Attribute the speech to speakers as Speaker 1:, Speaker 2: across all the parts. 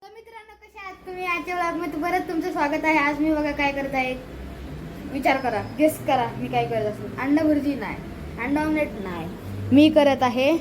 Speaker 1: तर मित्रांनो, कशा आहात तुम्ही? आजच्या व्लॉगमध्ये परत तुमचं स्वागत आहे. आज मी बघा काय करत आहे. विचार करा, गेस करा मी काय करत असेल. अंडा भुर्जी नाही, अंडा ऑमलेट नाही, मी करत आहे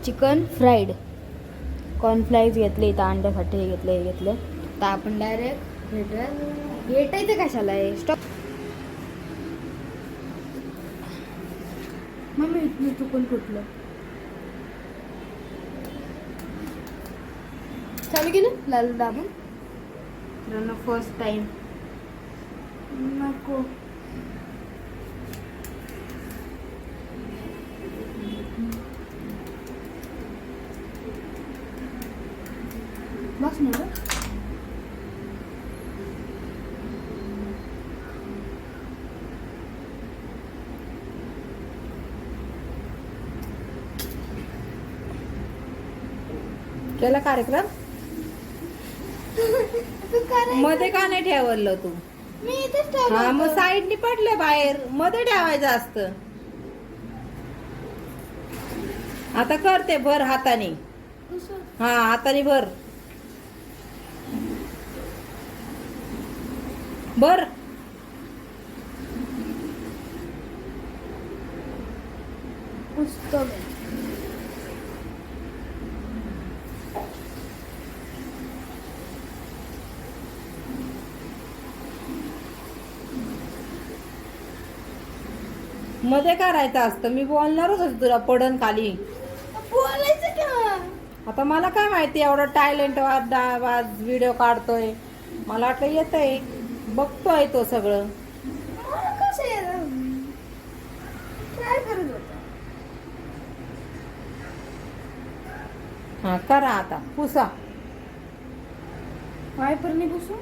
Speaker 1: चिकन फ्राईड. कॉर्नफ्लाक्स घेतले, इथं अंड्यासाठी हे घेतलं. तर आपण डायरेक्ट भेटायचं कशाला आहे. स्टॉप मम्मी, इथलं चुकून फुटलं. चालू केलं लाल दाबून. फर्स्ट टाइम नको. बस ना रे.
Speaker 2: केला कार्यक्रम मध्ये का नाही ठेवलं तू?
Speaker 1: मी इथेच ठेवलं
Speaker 2: हा, मग
Speaker 1: होतं.
Speaker 2: साईडनी पडले बाहेर, मध्ये ठेवायचं असतं. आता करते भर हाताने.
Speaker 1: कसं?
Speaker 2: हा, हाताने भर भर.
Speaker 1: पुस्तक आहे.
Speaker 2: मध्ये करायचं असतं. मी बोलणारच होते तुला, पडन खाली.
Speaker 1: बोलायचं का?
Speaker 2: आता मला काय माहिती एवढा टॅलेंट व्हिडिओ काढतोय. मला वाटलं येतंय, बघतोय तो सगळं.
Speaker 1: मला कसं येतं? काय करत होता?
Speaker 2: हा, करा आता पुसा.
Speaker 1: वायपरने पुसू?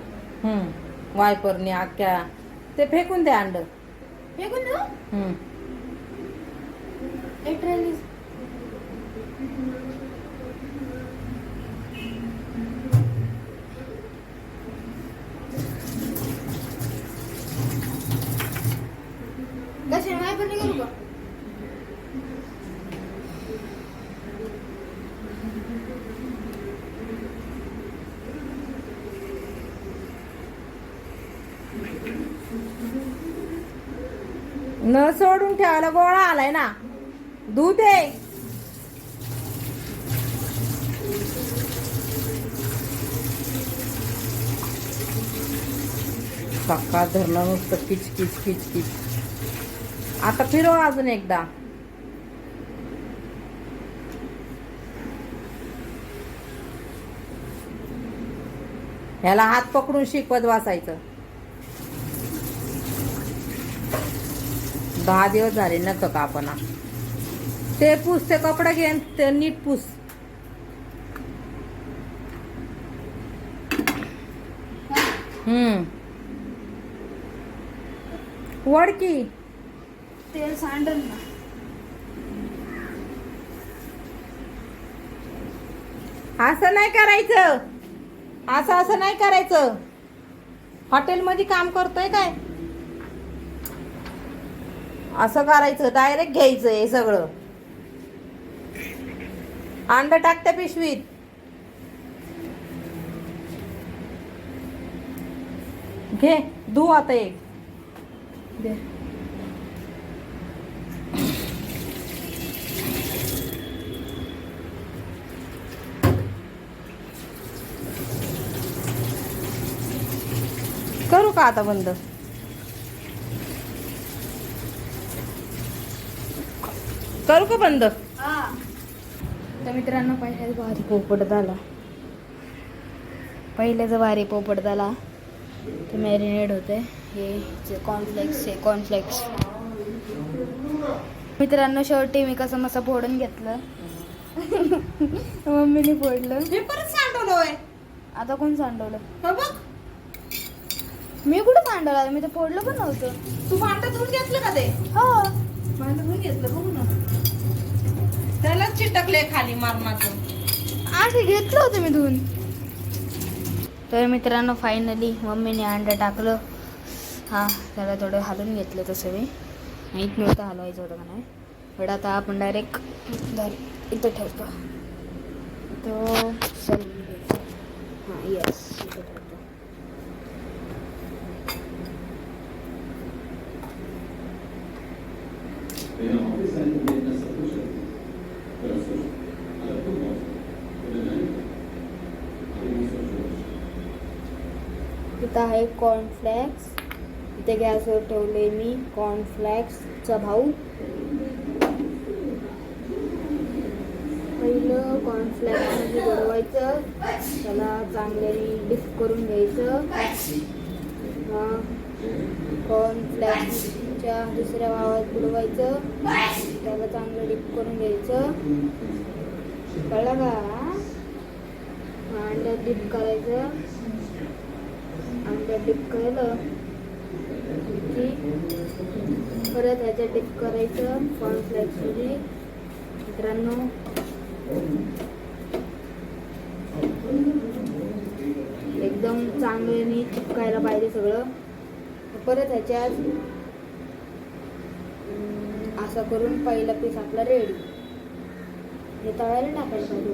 Speaker 2: वायपरने अख्ख्या ते फेकून द्या अंड.
Speaker 1: फेकून देऊ?
Speaker 2: हम्म.
Speaker 1: लिटरली. कसे वायपरने करू का?
Speaker 2: न सोडून ठेवायला गोळा आलाय ना, दूध आहे. सकाळ धरणं नुसतं किच किच किच किच. आता फिरव अजून एकदा. ह्याला हात पकडून शिकवत बसायचं. 10 दिवस झाले नक कापना. ते पुस, ते कपडे घेऊन ते नीट पुस. वडकी
Speaker 1: तेल सांडल ना.
Speaker 2: असं नाही करायचं. असं नाही करायचं. हॉटेलमध्ये काम करतोय काय? असं करायचं, डायरेक्ट घ्यायचं हे सगळं. अंड टाक त्या पिशवीत. घे धू आता एक दे. करू का आता बंद? करू का बंद?
Speaker 1: हा. तर मित्रांनो, पहिल्याच भारी पोपट झाला. पहिल्याच भारी पोपट झाला. ते मॅरिनेट होते. हे जे कॉर्नफ्लेक्स. मित्रांनो, शेवटी मी कसं मसा फोडून घेतलं. मम्मीने फोडलं.
Speaker 2: हे परत सांडवलंय.
Speaker 1: आता कोण सांडवलं?
Speaker 2: बघ,
Speaker 1: मी कुठं सांडवलं? मी तर फोडलं पण नव्हतं.
Speaker 2: तू भांडं धुवून घेतलं का ते?
Speaker 1: हो.
Speaker 2: भांडं धुवून घेतलं, बघू ना. त्यालाच चिटकले खाली मारणाचं.
Speaker 1: आधी घेतलं होतं मी धुवून. तर मित्रांनो, फायनली मम्मीने अंडं टाकलं. हा, त्याला थोडं हलवून घेतलं तसं मी. माहीत नव्हतं हलवायचं होतं का नाही. पण आता आपण डायरेक्ट इथं ठेवतो. तो येस. इथं आहे कॉर्नफ्लेक्स. इथे गॅसवर ठेवले मी कॉर्नफ्लेक्सचा भाऊ. पहिलं कॉर्नफ्लेक्समध्ये बुडवायचं, त्याला चांगल्याने डिप करून घ्यायचं. मग कॉर्नफ्लेक्सच्या दुसऱ्या भावात बुडवायचं, त्याला चांगलं डिप करून घ्यायचं. कळलं का? अंड्यात डिप करायचं. अंड्यात डिप केलं की परत ह्याच्यात डिप करायचं कॉर्नफ्लेक्समध्ये. मित्रांनो एकदम चांगल्याने चिपकायला पाहिजे सगळं. परत ह्याच्यात असं करून पहिला पीस आपला रेडी. हे तळायला टाकायला पाहिजे.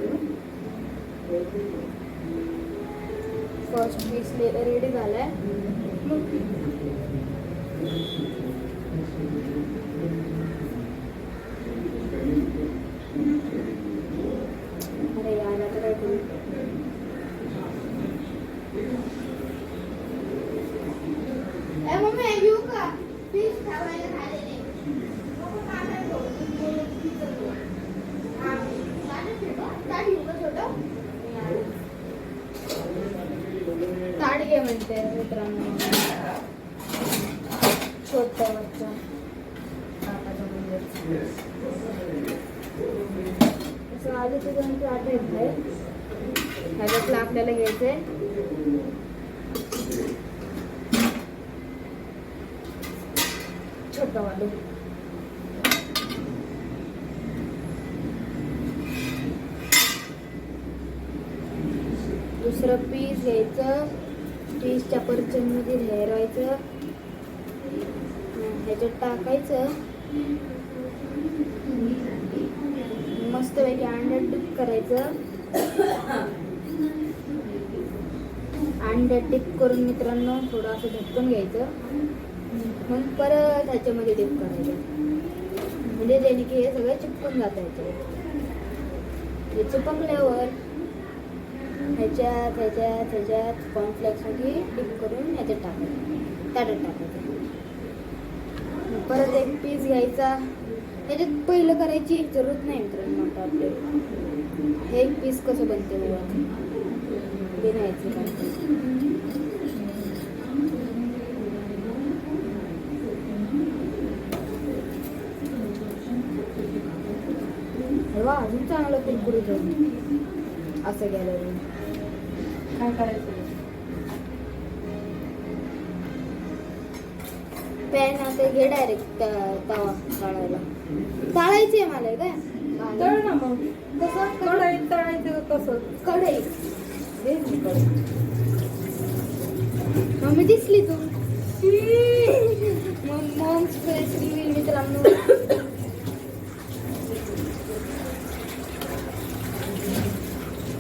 Speaker 1: फर्स्ट पीस रेडी झालाय. अरे यार आता काय करू? मम्मी येऊ का? फिश खावायला खायला ताट घे म्हणते मित्रांनो. छोटा बच्चा असं आधी तुझं ताट येत. ह्याच्यातलं आपल्याला घ्यायचंय छोटा वालू. दुसरं पीस घ्यायचं, पीसच्या परचनमध्ये हेरायचं, ह्याच्यात टाकायचं. मस्तपैकी अंड्यात डिप करायचं. अंड्यात डिप करून मित्रांनो थोडं असं झटकून घ्यायचं. मग परत ह्याच्यामध्ये डिप करायचं, म्हणजे त्याने की हे सगळं चिपकून जातं. हे चिपकल्यावर ह्याच्यात ह्याच्यात ह्याच्यात कॉर्नफ्लेक्समध्ये डिप करून ह्याच्यात टाकायचं, ताटात टाकायचं. परत एक पीस घ्यायचा. ह्याच्यात पहिलं करायची जरूरत नाही मित्रांनो. आता आपले हे एक पीस कसं बनते बनायचं काय वा, अजून चांगलं कुरकुरीत असं गेलं.
Speaker 2: काय करायचं?
Speaker 1: पॅन आता घे डायरेक्ट तवा तळायला. तळायची आहे मला काय?
Speaker 2: तळ ना मग.
Speaker 1: कसं
Speaker 2: कढईत तळायचं कसं?
Speaker 1: कढई मम्मी दिसली तू. मग मित्रांनो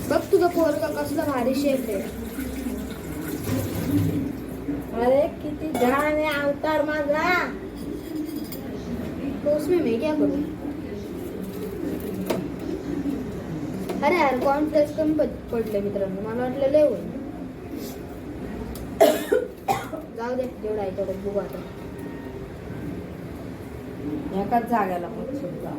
Speaker 1: बघ तुझा पोरगा कसला भारी शेफ आहे.
Speaker 2: अरे किती छान आहे अवतार माझा.
Speaker 1: तो उसमें मैं क्या करूं? अरे यार कॉर्नफ्लेक्स कमी पडले मित्रांनो. मला वाटलं लय होईल. जाऊ दे, जेवढा आहे तेवढं बघू आता.
Speaker 2: एकाच जाग्याला मग सुद्धा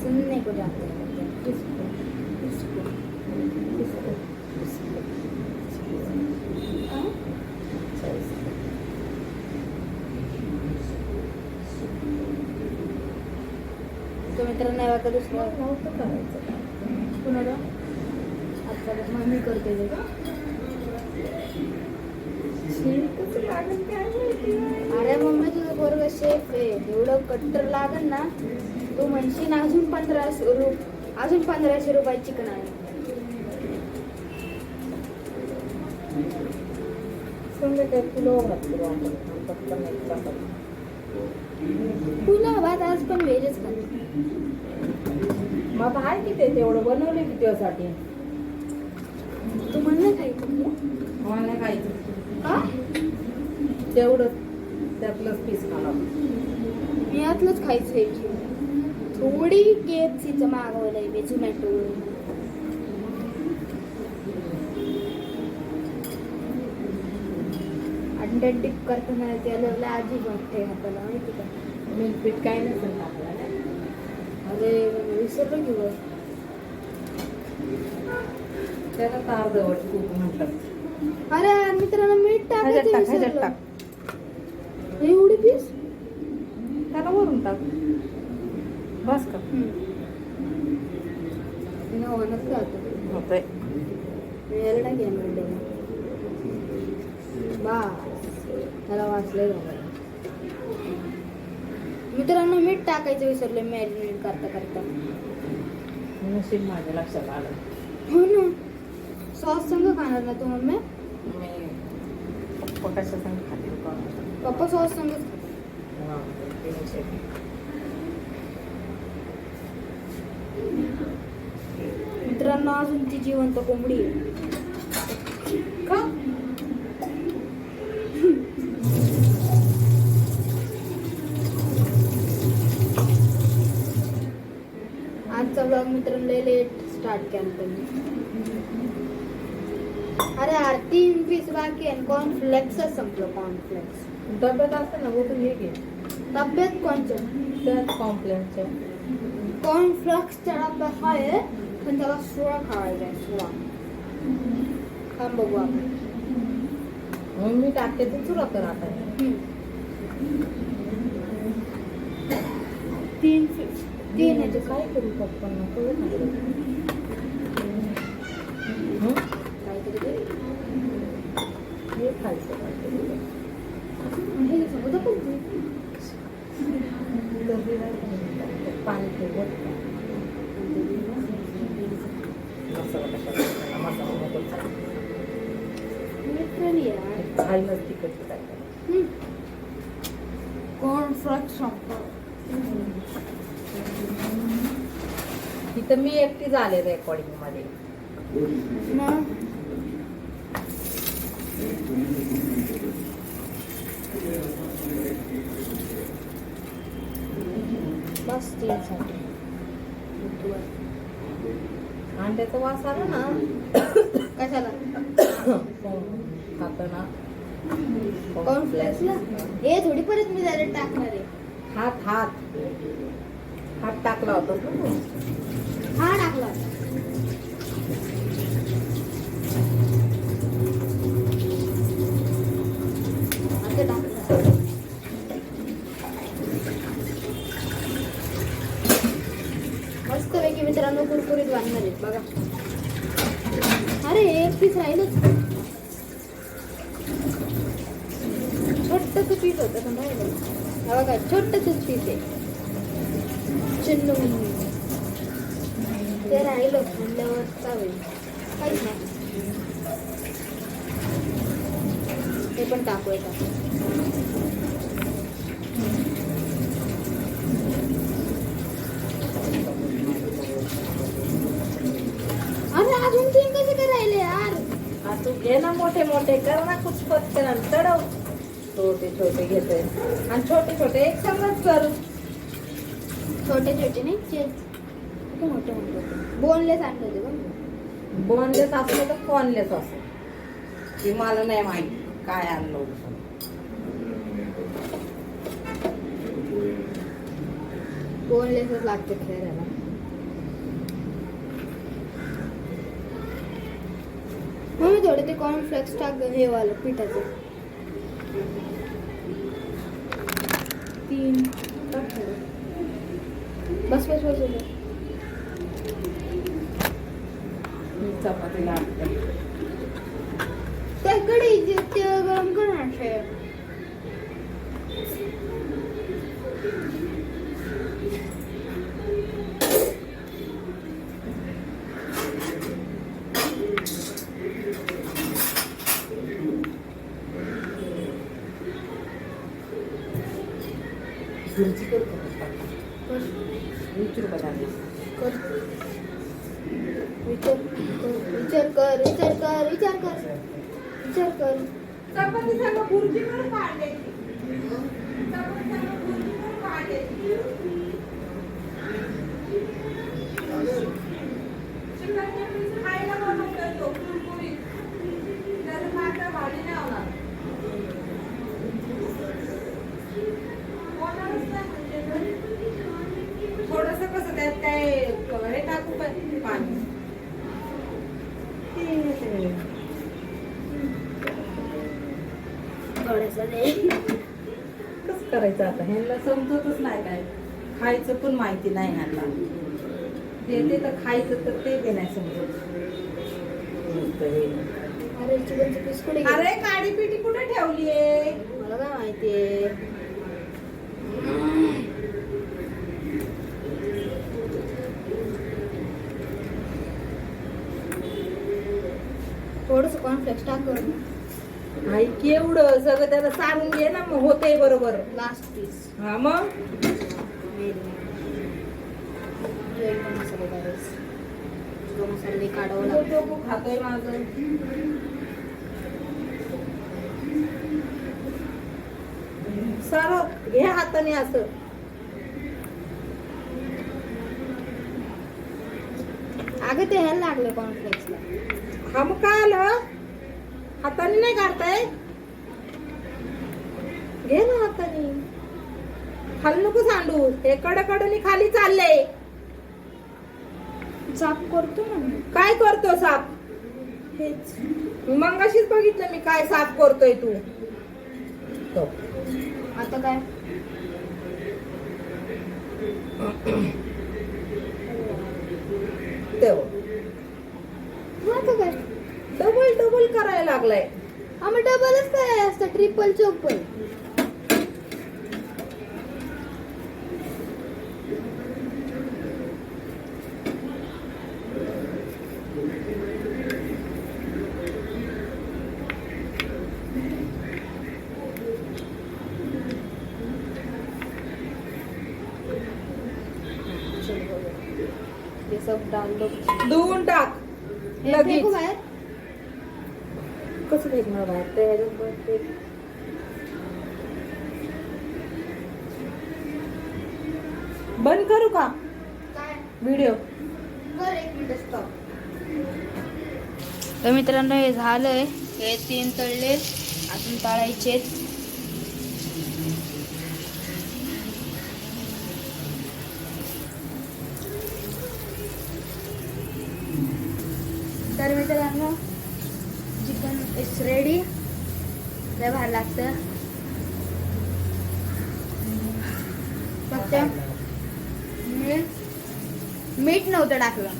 Speaker 1: सुनने को जाते हैं किसको किसको किसको तो मित्रांनो आता दुसरं
Speaker 2: नव्हतं करायचं.
Speaker 1: कुणाला आता मम्मी करते ते का?
Speaker 2: कसं लागेल काय माहिती.
Speaker 1: अरे मम्मी तुझं पोरग शेफ आहे. एवढं कट्टर लागेल ना. तू म्हणशील अजून 1500 रुपये चिकन आहे.
Speaker 2: संध्याकाळी किलो भात करू आपण पटकन एक चपाती.
Speaker 1: पुन्हा भात आज पण व्हेजच खाते.
Speaker 2: मग आता आहे की ते तेवढं बनवले की तुझ्यासाठी.
Speaker 1: तू म्हणलं खायचं तुला?
Speaker 2: मला नाही खायचं
Speaker 1: का?
Speaker 2: तेवढं त्यातलंच पीस खाणार.
Speaker 1: मी यातलंच खायचं आहे की. थोडी KFCचं मागवलंय मी झोमॅटोवरून. अंडा डिप करताना त्याला अजीब वाटते हाताला माहिती का?
Speaker 2: मिल्क पीठ काय नसेल टाकलं.
Speaker 1: अरे विसरलं की बघ.
Speaker 2: त्याला तर अर्धवट खूप म्हटलं.
Speaker 1: अरे यार मित्रांनो मीठ टाकायचं
Speaker 2: ह्याच्यात
Speaker 1: विसरलो.
Speaker 2: टाक.
Speaker 1: एवढी पीस?
Speaker 2: त्याला वरून टाक. बस का
Speaker 1: तिनं ओव्हनच जातं.
Speaker 2: होतंय.
Speaker 1: मी याला टाकेन अंड्याला. बस त्याला वाचलंय बाबा. मित्रांनो मीठ टाकायचं विसरले मॅरिनेट करता करता.
Speaker 2: नशीब माझ्या लक्षात आलं.
Speaker 1: हो ना. सॉस संग खाणार ना तू मम्मी?
Speaker 2: मी पप्पा कशा संग खातील का?
Speaker 1: पप्पा सॉस संगच. मित्रांनो अजून ती जिवंत कोंबडी आहे.
Speaker 2: का?
Speaker 1: आजचा ब्लॉग मित्रांनो लय लेट स्टार्ट केला त्यांनी. अरे यार 3 पीस बाकी आहे. कॉर्नफ्लेक्सच संपलं. कॉर्नफ्लेक्स
Speaker 2: डब्यात असतं ना उठून हे घे.
Speaker 1: डब्यात कोणच्या?
Speaker 2: त्यात कॉम्प्लेक्सच्या.
Speaker 1: कॉर्नफ्लेक्सच्या डब्यात आहे पण त्याला सोळा खावायचा आहे. 16 थांब बघू आपण.
Speaker 2: मग मी टाकते तर चुरा कर आता.
Speaker 1: 3 याचे
Speaker 2: काय करू पप्पांना कळत नाही.
Speaker 1: काहीतरी ते.
Speaker 2: हे खायचं काहीतरी.
Speaker 1: हे समजा पण तू.
Speaker 2: पाणी ठेवत मसाला कशाला मसाला नको
Speaker 1: लिटरली यार.
Speaker 2: खायलाच तिखट काय.
Speaker 1: कॉर्नफ्लेक्स संपलं.
Speaker 2: तिथं मी एकटी झाले रेकॉर्डिंग मध्ये.
Speaker 1: मग बस 3 साठी.
Speaker 2: अंड्याचा वास आला ना
Speaker 1: कशाला?
Speaker 2: खाताना.
Speaker 1: कॉर्नफ्लेक्सला हे थोडी परत मी त्याला टाकणार आहे.
Speaker 2: हात हात हात टाकला होता ना तू.
Speaker 1: हा टाकला. आता टाकला. मस्त पैकी मित्रांनो कुरकुरीत वाढणार आहेत बघा. अरे एक पीस राहिलंच. छोटस पीस होतं पण राहिलं. हा बघा छोटस पीस आहे. चिन्नू ते राहिलं म्हणल्यावर काय होईल? काहीच नाही. हे पण टाकू येतात. अरे अजून 3 कसे काय राहिले यार?
Speaker 2: हा तू घे ना मोठे मोठे कर ना कुछ पत्कन चढव. छोटे छोटे घेतोय आणि छोटे छोटे एक संगच कर.
Speaker 1: छोटे छोटे नाही मोठे मोठे बोनलेस आणले होते बघ.
Speaker 2: बोनलेस असलं तर कॉनलेस असं ती मला नाही माहिती काय आणलं होतं.
Speaker 1: बोनलेसच लागते खेळायला. मग मी थोडे ते कॉर्नफ्लेक्स टाक हे वालं पिठाचं. 3 टाक थोडं. बस बस बस बस.
Speaker 2: चपातीला
Speaker 1: त्याकडे ते गरम करणार आहे.
Speaker 2: भुर्जी करू का पप्पांना? विचारू का त्यांना?
Speaker 1: कर विचार कर विचार कर विचार कर विचार कर.
Speaker 2: चपाती सांगा भुर्जी करू का अंड्याची? चपाती सांगा भुर्जी करू का अंड्याची? चिकन पीस खायला बनवतोय तो कुरकुरीत. त्याला पातळ भाजी नाही होणार. होणारच नाही म्हणजे थोडंसं कसं त्यात काय हे टाकू पाणी कसं करायचं आता ह्यांना समजतच नाही काय खायचं पण माहिती नाही ह्यांना देते तर खायचं तर ते नाही समजत.
Speaker 1: अरे चिकनचे पीस कुठे गेले?
Speaker 2: अरे काडी पिटी कुठे ठेवलीये?
Speaker 1: मला काय माहितीये. थोडस कॉर्नफ्लेक्स टाक.
Speaker 2: आई केवढं सगळं त्याला सारून घे ना मग होतंय बरोबर.
Speaker 1: लास्ट पीस
Speaker 2: हा मग
Speaker 1: मसाले काढावं लागतं.
Speaker 2: डोकं खातोय माझं. सारं घे हाताने असं.
Speaker 1: अगं ते ह्याला लागलं कॉर्नफ्लेक्सला.
Speaker 2: हा मग काय आलं हाताने नाही काढताय घे ना हाताने. खाली नको सांडू हे कडकडनी खाली चाललंय.
Speaker 1: साफ करतो ना मी.
Speaker 2: काय करतो साफ?
Speaker 1: हेच
Speaker 2: मगाशीच बघितलं मी काय साफ करतोय तू.
Speaker 1: आता काय आता काय
Speaker 2: डबल डबल करायला लागलाय.
Speaker 1: आम्ही डबलच काय असतं ट्रिपल चोपल. ये सब डाल दो.
Speaker 2: धुवून टाक
Speaker 1: हे
Speaker 2: लगेच.
Speaker 1: फेकू बाहेर.
Speaker 2: कसं फेकणार बाहेर ते ह्याच्यात फेक. बंद करू का
Speaker 1: काय
Speaker 2: व्हिडिओ?
Speaker 1: कर एक मिनिट स्टॉप. तर मित्रांनो हे झालंय. हे 3 तळले अजून तळायचे. तर मित्रांनो चिकन इज रेडी. लय भारी लागतं. फक्त मीठ नव्हतं टाकलं.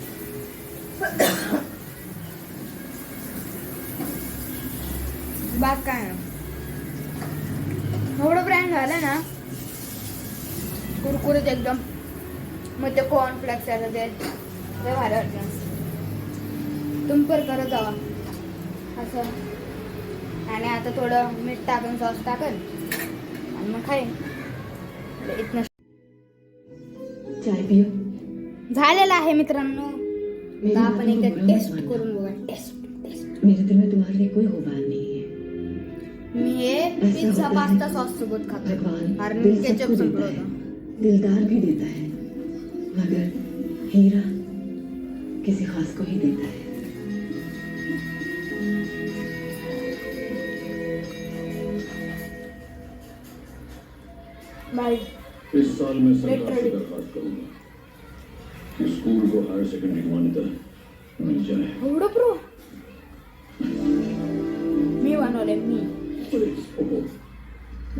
Speaker 1: बाग काय नाही. एवढं ब्रँड झालं ना कुरकुरीत एकदम. मग ते कॉर्नफ्लेक्स आहे ते लय भारी वाटतं. तुम्ही पण करत जावा असं. आणि आता थोडं मीठ टाकून सॉस टाकन आणि मग खाईन. इथनं
Speaker 3: चाय पियो.
Speaker 1: झालेलं आहे मित्रांनो.
Speaker 3: मेरी
Speaker 1: आता आपण
Speaker 3: बातों को
Speaker 1: एकदा
Speaker 3: बुरा मत
Speaker 1: टेस्ट
Speaker 3: मानना.
Speaker 1: करून बघा. टेस्ट
Speaker 3: मेरे दिल में तुम्हारे लिए कोई गुमान नहीं है.
Speaker 1: मी हे पिझ्झा पास्ता सॉस सोबत खातो
Speaker 3: भगवान
Speaker 1: कारण
Speaker 3: दिल
Speaker 1: केचप
Speaker 3: सबको
Speaker 1: संपलं
Speaker 3: देता है,
Speaker 1: होतं.
Speaker 3: दिलदार भी देता है, मगर हीरा किसी खास को ही देता है.
Speaker 1: बाय.
Speaker 4: इस साल मैं सरकार से
Speaker 1: Literally.
Speaker 4: दरखास्त करूंगा कि स्कूल को हायर सेकेंडरी की मान्यता मिल जाए.
Speaker 1: एवढं प्रो मी बनवले मी.
Speaker 4: प्लीज ओहो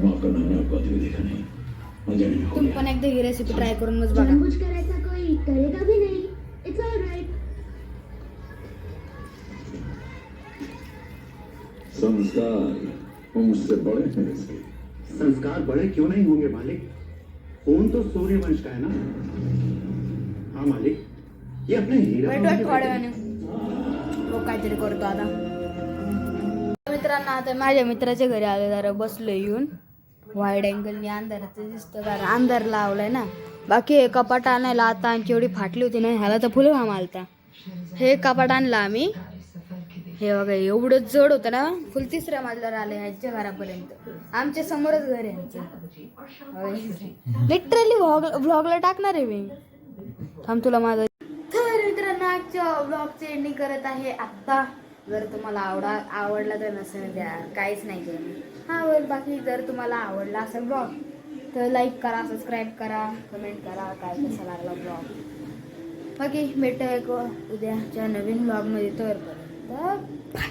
Speaker 4: माफ करना, मैंने आपको आते हुए देखा नहीं. मजा नहीं हो
Speaker 1: तुम्ही
Speaker 4: गया.
Speaker 1: पण एकदा ही रेसिपी ट्राय करूनच बघा.
Speaker 5: जानबूझकर ऐसा कोई करेगा भी नहीं. It's alright.
Speaker 4: संस्कार वो मुझसे बड़े हैं इसके.
Speaker 6: संस्कार बड़े क्यों नहीं होंगे मालिक. फोन तो सूर्यवंश का है ना. हाँ मालिक, ये अपने हीरा
Speaker 1: भेटू
Speaker 6: बाबू के
Speaker 1: थोड्या
Speaker 6: बेटे हैं.
Speaker 1: वेळाने. हो काहीतरी करतो आता. मित्रांनो आता माझ्या मित्राच्या घरी आले. जरा बसलो येऊन वाईड अँगलने अंधाराचं दिसतं कारण अंधार लावलाय ना. बाकी हे कपाट आणायला आता आमची एवढी फाटली होती ना, ह्याला तर फुल घाम आलता. हे कपाट आणलं आम्ही. हे बघा एवढं जड होतं ना, फुल 3ऱ्या मजल्यावर आलं ह्यांच्या घरापर्यंत. आमच्या समोरच घर आहे ह्यांचं. लिटरली व्लॉगला टाकणार आहे मी. थांब तुला माझं. तर मित्रांनो आजच्या व्लॉगचे एंडिंग करत आहे आत्ता. जर तुम्हाला आवडला तर नसेल द्या, काहीच नाही केलं मी. हा बाकी जर तुम्हाला आवडला असेल ब्लॉग तर लाईक करा, सबस्क्राईब करा, कमेंट करा काय कसा लागला ब्लॉग. बाकी भेटूया एक उद्याच्या नवीन ब्लॉगमध्ये. तर बाय.